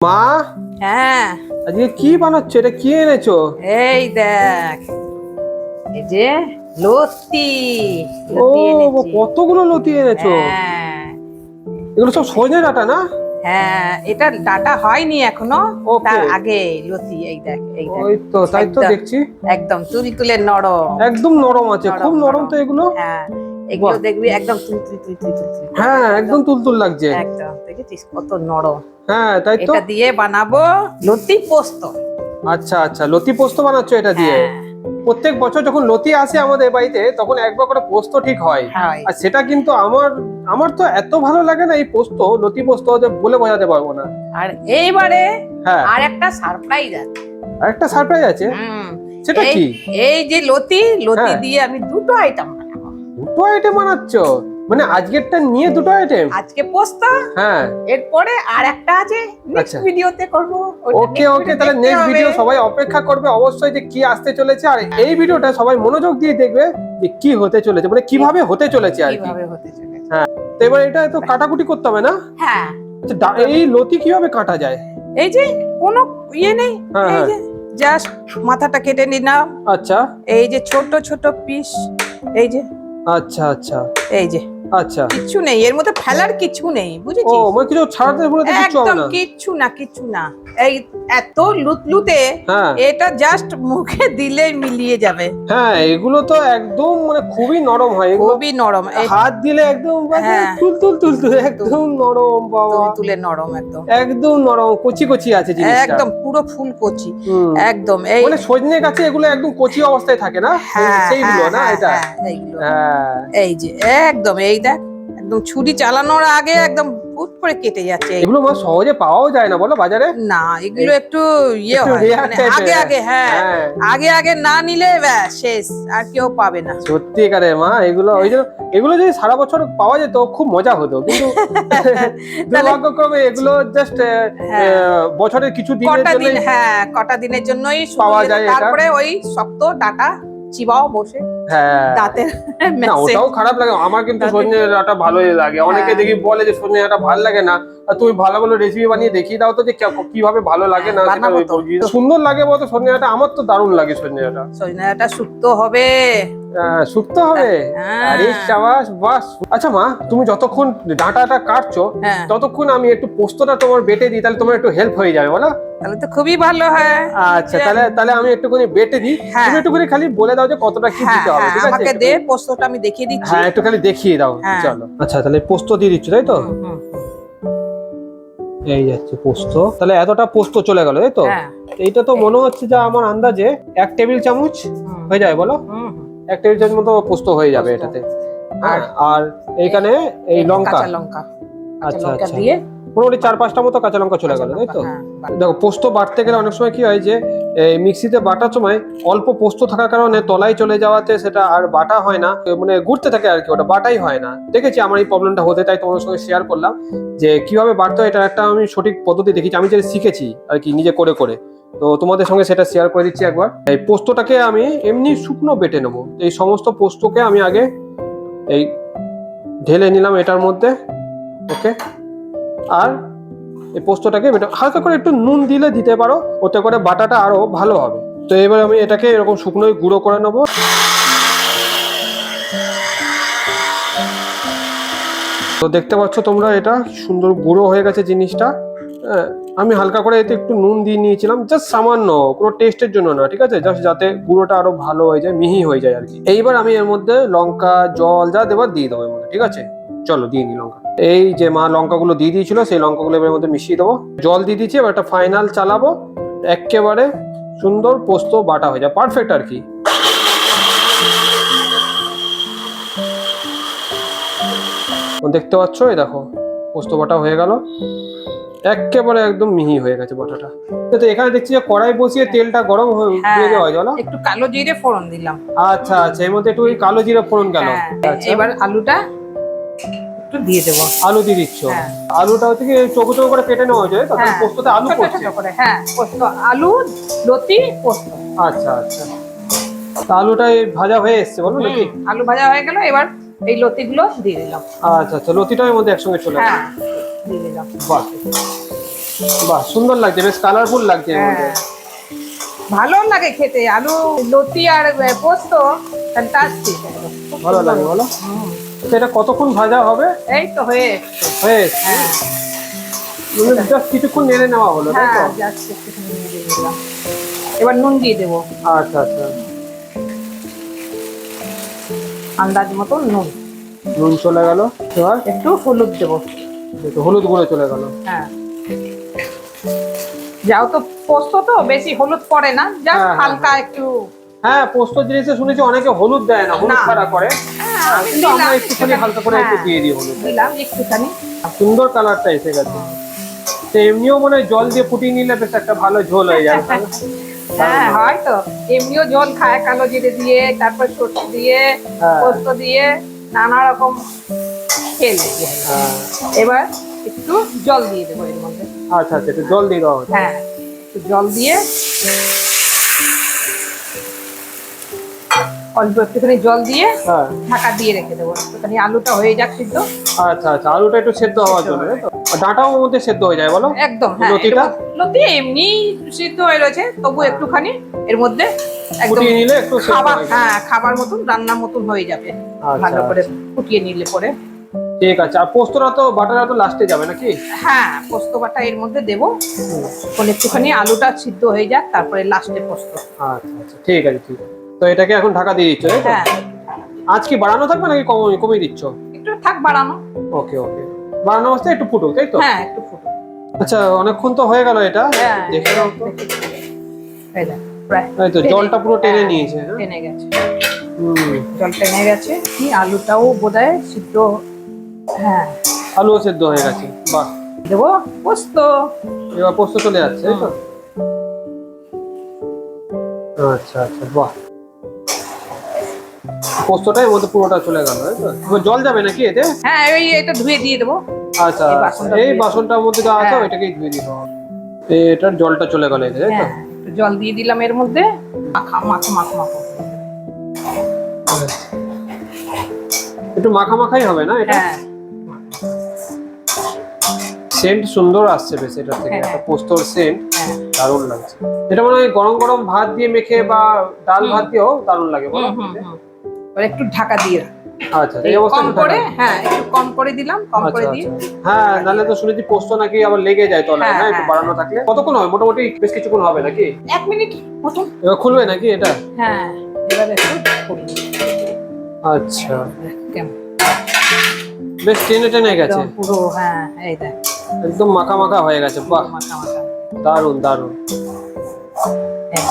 মা, হ্যাঁ আজকে কি বানাচ্ছো? এটা কি এনেছো? এই দেখ, এই যে লতি ও লতি এনেছি। কতগুলো লতি এনেছো? হ্যাঁ এগুলো সব সজনে ডাঁটা না? হ্যাঁ, এটা ডাটা হয়নি এখনো, ওকে, তার আগে লতি। এই দেখ, এই দেখ, ওই তো তাই তো একদম দেখছি একদম তুলতুলে নরম। একদম নরম আছে, খুব নরম তো এগুলো। হ্যাঁ, এগুলো বাহ, দেখবি একদম তুলতুল তুলতুল তুলতুল করে। হ্যাঁ একদম তুলতুল লাগছে। একদম দেখেছিস কত নরম। হ্যাঁ তাই তো। এটা দিয়ে বানাবো লতি পোস্ত। আচ্ছা আচ্ছা, লতি পোস্ত বানাচ্ছো এটা দিয়ে? হ্যাঁ প্রত্যেক বছর যখন লতি আসে আমাদের বাড়িতে তখন একবার করে পোস্ত ঠিক হয়। হয়। আর সেটা কিন্তু আমার আমার তো এত ভালো লাগে না এই পোস্ত, লতি পোস্ত যে বলে বোঝাতে পারবো না। আর এইবারে হ্যাঁ, আর একটা সারপ্রাইজ আছে। আরেকটা সারপ্রাইজ আছে। হুম, সেটা এই কি? এই যে লতি হ্যাঁ, দিয়ে আমি দুটো আইটেম বানাবো। দুটো আইটেম বানাচ্ছো? মানে আজকেরটা নিয়ে দুটো আইটেম? আজকে পোস্ত, হ্যাঁ, এরপরে আর একটা আছে নেক্সট আচ্ছা। ভিডিওতে করব। ওকে ওকে, তাহলে নেক্সট ভিডিও সবাই অপেক্ষা করবে অবশ্যই যে কি আসতে চলেছে। আর এই ভিডিওটা সবাই মনোযোগ দিয়ে দেখবে যে কি হতে চলেছে, মানে কিভাবে হতে চলেছে আর কি। কিভাবে হতে চলেছে। হ্যাঁ, তো এবার এটা তো কাটাকুটি করতে হবে না? হ্যাঁ, আচ্ছা, এই লতি কিভাবে কাটা যায়? এই যে কোনো ইয়ে নেই, হ্যাঁ, এই হ্যাঁ। যে জাস্ট মাথাটা কেটে নিলাম। আচ্ছা এই যে ছোট ছোট পিস, এই যে, আচ্ছা আচ্ছা এই যে আচ্ছা। কিচ্ছু নেই এর মধ্যে, ফেলার কিছু নেই, ও বুঝেছিস? মানে কিছু ছাড়াতে বলে তো কিছু হবে একদম না? কিচ্ছু না, কিচ্ছু না। এই এত লুতলুতে, হ্যাঁ এটা জাস্ট মুখে দিলেই মিলিয়ে যাবে। হ্যাঁ, এগুলো তো একদম মানে খুবই নরম হয় এগুলো। খুবই নরম, হাত দিলে একদম হ্যাঁ, তুল তুল তুল একদম নরম বাবা। তুলে নরম একদম, একদম নরম, কচি কচি আছে জিনিসটা। একদম পুরো ফুলকচি। হুম। একদম এই, মানে সজনে গাছে এগুলো একদম কচি অবস্থায় থাকে না? হ্যাঁ সেইগুলো হ্যাঁ না হ্যাঁ এটা? হ্যাঁ, এইগুলো। হ্যাঁ, এই যে একদম, এই দেখ, একদম ছুরি চালানোর আগে একদম ফুট করে কেটে যাচ্ছে। এগুলো মানে সহজে পাওয়াও যায় না বলো বাজারে? না, এগুলো একটু ইয়ে একটু হয়, rare মানে type এর। আগে আগে, হ্যাঁ হ্যাঁ। আগে আগে না নিলে ব্যাস শেষ, আর কেউ পাবে না। সত্যিকারে মা, এগুলো ওই যে এগুলো যদি সারা বছর পাওয়া যেত খুব মজা হতো, কিন্তু দুর্ভাগ্যক্রমে এগুলো জাস্ট হ্যাঁ, বছরের কিছু দিনের কটা জন্য দিন, হ্যাঁ কটা দিনের জন্যই শুধু পাওয়া ইয়ে, যায় এটা। তারপরে ওই শক্ত ডাটা চিবাও বসে হ্যাঁ, দাঁতের না মেসে। ওটাও খারাপ লাগে। আমার কিন্তু দাঁতে- সজনে ডাঁটা ভালোই লাগে। অনেকে হ্যাঁ। দেখি বলে যে সজনে ডাঁটা ভালো লাগে না। আর তুমি ভালো ভালো রেসিপি বানিয়ে দেখিয়ে দাও তো যে কিভাবে ভালো লাগে না, সেটা বানাবো তো। সুন্দর লাগে বলতো সজনে ডাঁটা। আমার তো দারুণ লাগে সজনে ডাঁটা। সজনে ডাঁটা শুক্তো হবে। শুক্তো হবে? হ্যাঁ। আরে সাবাস, বাস। আচ্ছা মা, তুমি যতক্ষণ ডাঁটাটা কাটছো হ্যাঁ, ততক্ষণ আমি একটু পোস্তটা তোমার বেটে দিই, তাহলে তোমার একটু হেল্প হয়ে যাবে বলো? তাহলে তো খুবই ভালো হয়। আচ্ছা, তাহলে তাহলে আমি একটুখানি বেটে দিই। হ্যাঁ। তুমি একটুখানি খালি বলে দাও যে কতটা কি হ্যাঁ দিতে হবে, হ্যাঁ, ঠিক আছে? আমাকে দে পোস্তটা, আমি দেখিয়ে দিচ্ছি। হ্যাঁ, একটু খালি দেখিয়ে দাও। হ্যাঁ। চলো, আচ্ছা তাহলে পোস্ত দিয়ে দিচ্ছ তাই তো? হুম, হুম, এই যাচ্ছে পোস্ত, তাহলে এতটা পোস্ত চলে গেল তাই তো? হ্যাঁ। এইটা তো মনে হচ্ছে যে আমার আন্দাজে 1 টেবিল চামচ হুম, হয়ে যাবে বলো? হুম, 1 টেবিল চামচ মতো পোস্ত হয়ে যাবে এটাতে। হ্যাঁ, আর এইখানে এই লঙ্কা। কাঁচা লঙ্কা, কাঁচা আচ্ছা লঙ্কা আচ্ছা, দিয়ে মোটামুটি 4-5টা মতো কাঁচা লঙ্কা চলে কাঁচা গেল তাই লঙ্কা, তো? হ্যাঁ, দেখো, পোস্ত বাটতে গেলে অনেক সময় কি হয় যে এই মিক্সিতে বাটার সময় অল্প পোস্ত থাকার কারণে তলায় চলে যাওয়াতে সেটা আর বাটা হয় না, মানে ঘুরতে থাকে আর কি, ওটা বাটাই হয় না। দেখেছি আমার এই প্রবলেমটা হতে, তাই তোমার সঙ্গে শেয়ার করলাম যে কিভাবে বাটতে হয়। এটা একটা আমি সঠিক পদ্ধতি দেখেছি, আমি যেটা শিখেছি আর কি নিজে করে করে। তো তোমাদের সঙ্গে সেটা শেয়ার করে দিচ্ছি একবার। এই পোস্তটাকে আমি এমনি শুকনো বেটে নেবো। এই সমস্ত পোস্তকে আমি আগে এই ঢেলে নিলাম এটার মধ্যে। ওকে, আর এই পোস্তটাকে হালকা করে একটু নুন দিলে দিতে পারো, ওতে করে বাটাটা আরো ভালো হবে। তো এবার আমি এটাকে এরকম শুকনোই গুঁড়ো করে নেবো। তো দেখতে পাচ্ছ তোমরা, এটা সুন্দর গুঁড়ো হয়ে গেছে জিনিসটা। আমি হালকা করে এতে একটু নুন দিয়ে নিয়েছিলাম, জাস্ট সামান্য, কোনো টেস্টের জন্য না, ঠিক আছে? জাস্ট যাতে গুঁড়োটা আরো ভালো হয়ে যায়, মিহি হয়ে যায় আর কি। এইবার আমি এর মধ্যে লঙ্কা, জল যা দেবার দিয়ে দেবো এর মধ্যে, ঠিক আছে? চলো দিয়ে দিই লঙ্কা। এই যে মা লঙ্কাগুলো দিয়ে দিয়েছিল, সেই লঙ্কাগুলো এর মধ্যে মিশিয়ে দেবো। জল দিয়ে দিচ্ছি, এবার একটা ফাইনাল চালাবো। একেবারে সুন্দর পোস্ত বাটা হয়ে যায়, পারফেক্ট আর কি। দেখতে পাচ্ছ, এই দেখো পোস্ত বাটা হয়ে গেল, একেবারে একদম মিহি হয়ে গেছে বাটাটা। তো এখানে দেখছি যে কড়াই বসিয়ে তেলটা গরম দিয়ে দেওয়া হয়, বলো? একটু কালো জিরে ফোড়ন দিলাম। আচ্ছা আচ্ছা, এর মধ্যে একটু ওই কালো জিরে ফোড়ন গেল। আচ্ছা, এবার আলুটা একটু দিয়ে দেবো। আলু দিয়ে দিচ্ছ? হ্যাঁ। আলুটা হচ্ছে কি চৌকো চৌকো করে কেটে নেওয়া যায়, তারপরে হ্যাঁ, পোস্ততে আলু ছোট পড়ছে। ছোট করে, হ্যাঁ পোস্ত, আলু, লতি, পোস্ত। আচ্ছা আচ্ছা, তা আলুটা ভাজা হয়ে এসছে বলো নাকি? আলু ভাজা হয়ে গেল, এবার এই লতিগুলো দিয়ে দিলাম। আচ্ছা আচ্ছা, লতিটা এর মধ্যে একসঙ্গে চলে গেল। হ্যাঁ, দিয়ে দিলাম। বাহ, বাহ, সুন্দর লাগছে, বেশ কালারফুল লাগছে এর মধ্যে। হ্যাঁ ভালো লাগে খেতে, আলু লতি আর পোস্ত ফ্যান্টাস্টিক। ভালো লাগে বলো। তো এটা কতক্ষণ ভাজা হবে? এই তো হয়ে এসছে। হয়ে এসছে? হ্যাঁ জাস্ট কিছুক্ষণ নেড়ে নেওয়া হলো, তাই তো? হ্যাঁ just একটুখানি নেড়ে দিলাম। এবার নুন দিয়ে দেবো, আচ্ছা আচ্ছা, আন্দাজ মতো নুন। নুন চলে গেল। এবার একটু হলুদ দেবো। একটু হলুদ গুঁড়ো চলে গেল। হ্যাঁ যাও তো পোস্ত তো বেশি হলুদ পড়ে না, জাস্ট হ্যাঁ, হালকা একটু। হ্যাঁ, পোস্ত জিনিসে শুনেছি অনেকে হলুদ দেয় না, হলুদ না। ছাড়া করে। হ্যাঁ, আমি কিন্তু আমরা দিলাম একটুখানি হালকা করে একটু দিয়ে দিই হলুদ। দিলাম একটুখানি। সুন্দর কালারটা এসে গেছে। তো এমনিও মনে হয় জল দিয়ে ফুটিয়ে নিলে বেশ একটা ভালো ঝোল হয়ে যাবে। হ্যাঁ হয়তো এমনিও জল খায় কালো জিরে দিয়ে, তারপর সর্ষে দিয়ে, হ্যাঁ। পোস্ত দিয়ে, নানা রকম খেলে। হ্যাঁ। এবার একটু জল দিয়ে দেবো এর মধ্যে। আচ্ছা আচ্ছা, একটু জল দিয়ে দেওয়া হচ্ছে। হ্যাঁ একটু জল দিয়ে, অল্প একটুখানি জল দিয়ে হ্যাঁ। ঢাকা দিয়ে রেখে দেবো, একটুখানি আলুটা হয়ে যাক সিদ্ধ। আচ্ছা আচ্ছা, আলুটা একটু সেদ্ধ হওয়ার জন্য, তাই তো? আর ডাঁটাও ওর মধ্যে সেদ্ধ হয়ে যায় বলো? একদম হ্যাঁ। লতিটা? লতি এমনি সিদ্ধ হয়ে রয়েছে, তবু একটুখানি এর মধ্যে একদম ফুটিয়ে নিলে একটু সেদ্ধ খাবার, হয়ে যায়। হ্যাঁ খাবার মতন, রান্নার মতন হয়ে যাবে ভালো করে ফুটিয়ে নিলে পরে। ঠিক আছে। আর পোস্তটা তো বাটাটা তো লাস্টে যাবে নাকি? হ্যাঁ পোস্ত বাটা এর মধ্যে দেবো, এখন একটুখানি আলুটা সিদ্ধ হয়ে যাক, তারপরে লাস্টে পোস্ত। আচ্ছা আচ্ছা, ঠিক আছে ঠিক আছে। তো এটাকে এখন ঢাকা দিয়ে দিচ্ছ, তাই তো? হ্যাঁ আজ কি বাড়ানো থাকবে নাকি কমিয়ে দিচ্ছ? একটু থাক বাড়ানো। ওকে ওকে, বাড়ানো অবস্থায় একটু ফুটুক, তাই তো? হ্যাঁ একটু ফুটো। আচ্ছা, অনেকক্ষণ তো হয়ে গেল এটা। হ্যাঁ দেখে নাও তো। এই দেখ, প্রায় এই তো জলটা পুরো টেনে হ্যাঁ, নিয়েছে। হ্যাঁ? টেনে গেছে, হুম। জল টেনে গেছে। কি আলুটাও বোধহয় সিদ্ধ। হ্যাঁ আলুও সেদ্ধ হয়ে গেছে। বাহ, দেবো পোস্ত। এবার পোস্ত চলে যাচ্ছে, তাই তো? আচ্ছা আচ্ছা, বাহ, পোস্তটা এর মধ্যে পুরোটা চলে গেল, তাই তো? এবার জল যাবে নাকি এতে? হ্যাঁ ওই এটা ধুয়ে দিয়ে দেবো। আচ্ছা, এই বাসনটা এই ধুয়ে- বাসনটার মধ্যে যা আছে হ্যাঁ। ওইটাকেই ধুয়ে দিতে হবে। এটার জলটা চলে গেল এতে, তাই তো? হ্যাঁ একটু জল দিয়ে দিলাম এর মধ্যে, মাখা মাখো মাখো মাখো। একটু মাখা মাখাই হবে না এটা? হ্যাঁ সেন্ট সুন্দর আসছে বেশ এটা থেকে, হ্যাঁ। একটা পোস্তর সেন্ট হ্যাঁ দারুণ লাগছে। এটা মনে হয় গরম গরম ভাত দিয়ে মেখে বা ডাল ভাত দিয়েও দারুণ লাগে বলো? এবার একটু ঢাকা দিয়ে রাখ। আচ্ছা, এই এই অবস্থায় কম একটু করে, ঢাকা- হ্যাঁ একটু কম করে দিলাম, কম আচ্ছা করে দিয়ে। আচ্ছা, হ্যাঁ, নাহলে তো শুনেছি পোস্ত নাকি আবার লেগে যায় তলায়, হ্যাঁ, হ্যাঁ, একটু হ্যাঁ। বাড়ানো থাকলে। কতক্ষণ হবে মোটামুটি? বেশ কিছুক্ষণ হবে নাকি? 1 মিনিট মতন। এবার খুলবে নাকি এটা? হ্যাঁ এবার একটু করি। আচ্ছা, কেমন বেশ টেনে টেনে গেছে, একদম পুরো। হ্যাঁ এই দেখ একদম মাখা মাখা হয়ে গেছে। বাহ, মাখা মাখা। দারুণ দারুণ। হ্যাঁ।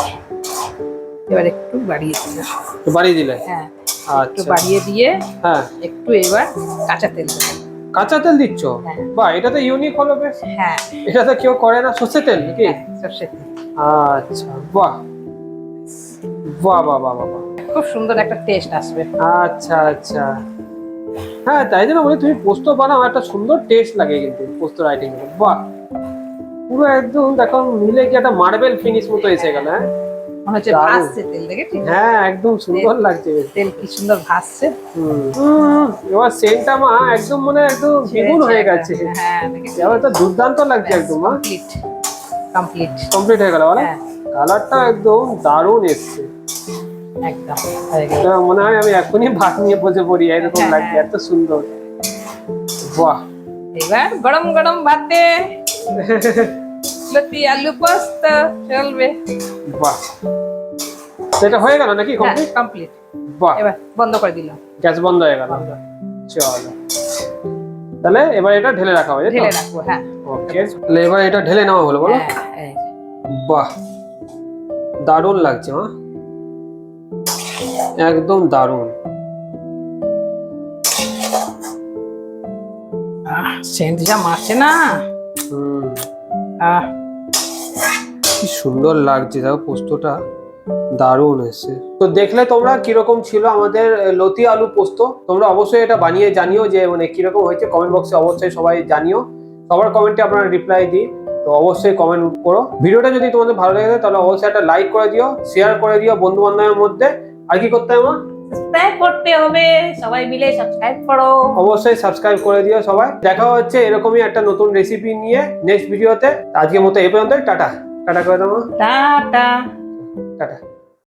এবার একটু বাড়িয়ে দিলাম। একটু বাড়িয়ে দিলে? হ্যাঁ একটু আচ্ছা, বাড়িয়ে দিয়ে হ্যাঁ। একটু এবার কাঁচা তেল দেবো। কাঁচা তেল দিচ্ছ? হ্যাঁ। বাহ, এটা তো ইউনিক হলো বেশ। হ্যাঁ এটা তো কেউ করে না, সর্ষে তেল নাকি? সর্ষের তেল। আচ্ছা, বাহ বাহ বাহ বাহ বাহ বাহ। খুব সুন্দর একটা টেস্ট আসবে। আচ্ছা আচ্ছা, হ্যাঁ, তাই জন্য বলি তুমি পোস্ত বানাও, একটা সুন্দর টেস্ট লাগে কিন্তু পোস্তর আইটেম। বাহ, পুরো একদম দেখো মিলে কি একটা মার্বেল ফিনিশ মতো এসে গেল। হ্যাঁ মনে হচ্ছে দারুণ। ভাসছে তেল, দেখেছিস? হ্যাঁ, একদম সুন্দর লাগছে বেশ। তেল কি সুন্দর ভাসছে। এবার সেন্টটা মা একদম মনে হয় একদম দ্বিগুণ হয়ে গেছে। হ্যাঁ দেখেছিস? এবার তো দুর্দান্ত লাগছে একদম। মা কমপ্লিট কমপ্লিট। কমপ্লিট হয়ে গেল বলো? হ্যাঁ কালারটা একদম দারুণ এসছে। একদম হয়ে গেল। এটা মনে হয় আমি এখনই ভাত নিয়ে বসে পড়ি, এরকম হ্যাঁ, লাগছে, এত সুন্দর। বাহ, এবার গরম গরম ভাতে লতি আলু পোস্ত চলবে। বাহ, সেটা হয়ে গেল নাকি কমপ্লিট? কমপ্লিট। বাহ, এবার বন্ধ করে দিলাম। গ্যাস বন্ধ হয়ে গেল। চলো, তাহলে এবার এটা ঢেলে রাখা হবে, তাই তো? ঢেলে রাখবো। হ্যাঁ ওকে, তাহলে এবার এটা ঢেলে নেওয়া হলো বলো? হ্যাঁ, এই যে। বাহ, দারুণ লাগছে মা, একদম দারুণ। সেন্ট যা মারছে না। হুম, আহ কি সুন্দর লাগছে, দেখো পোস্তটা দারুণ এসেছে। তো দেখলে তোমরা কিরকম ছিল আমাদের লতি আলু পোস্ত। তোমরা অবশ্যই এটা বানিয়ে জানিও যে মানে কিরকম হয়েছে, কমেন্ট বক্সে অবশ্যই সবাই জানিও। সবার কমেন্টে আপনারা রিপ্লাই দিই, তো অবশ্যই কমেন্ট করো। ভিডিওটা যদি তোমাদের ভালো লেগে থাকে তাহলে অবশ্যই একটা লাইক করে দিও, শেয়ার করে দিও বন্ধু বান্ধবের মধ্যে। আর কি করতে হবে? সাবস্ক্রাইব করতে হবে, সবাই মিলে সাবস্ক্রাইব করো। অবশ্যই সাবস্ক্রাইব করে দিও সবাই। দেখা হচ্ছে এরকমই একটা নতুন রেসিপি নিয়ে নেক্সট ভিডিওতে। আজকের মতো এই পর্যন্ত। টাটা টাটা করে দাও। টাটা। টাটা।